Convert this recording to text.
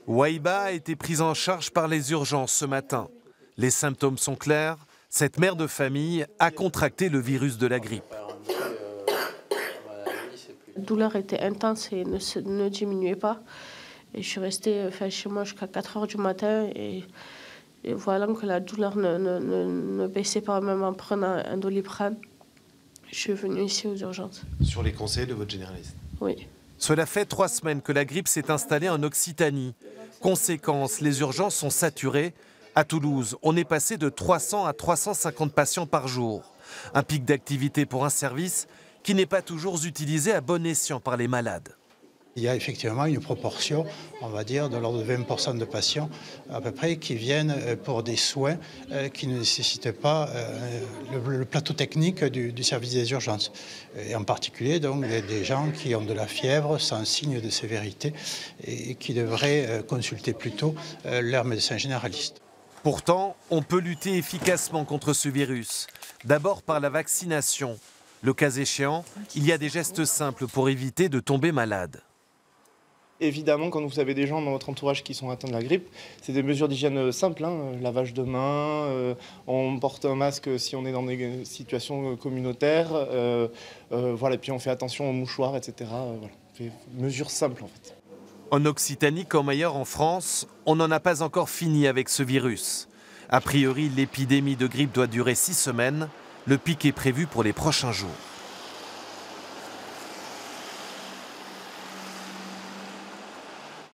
Waiba a été prise en charge par les urgences ce matin. Les symptômes sont clairs. Cette mère de famille a contracté le virus de la grippe. La douleur était intense et ne diminuait pas. Et je suis restée chez moi jusqu'à 4 h du matin. Et voilà que la douleur ne baissait pas, même en prenant un Doliprane. Je suis venue ici aux urgences. Sur les conseils de votre généraliste? Oui. Cela fait 3 semaines que la grippe s'est installée en Occitanie. Conséquence, les urgences sont saturées. À Toulouse, on est passé de 300 à 350 patients par jour. Un pic d'activité pour un service qui n'est pas toujours utilisé à bon escient par les malades. Il y a effectivement une proportion, on va dire, de l'ordre de 20% de patients à peu près qui viennent pour des soins qui ne nécessitent pas le plateau technique du service des urgences. Et en particulier donc des gens qui ont de la fièvre sans signe de sévérité et qui devraient consulter plutôt leur médecin généraliste. Pourtant, on peut lutter efficacement contre ce virus. D'abord par la vaccination. Le cas échéant, il y a des gestes simples pour éviter de tomber malade. Évidemment, quand vous avez des gens dans votre entourage qui sont atteints de la grippe, c'est des mesures d'hygiène simples, lavage de mains, on porte un masque si on est dans des situations communautaires, voilà, et puis on fait attention aux mouchoirs, etc. Voilà. Des mesures simples en fait. En Occitanie comme ailleurs en France, on n'en a pas encore fini avec ce virus. A priori, l'épidémie de grippe doit durer 6 semaines. Le pic est prévu pour les prochains jours.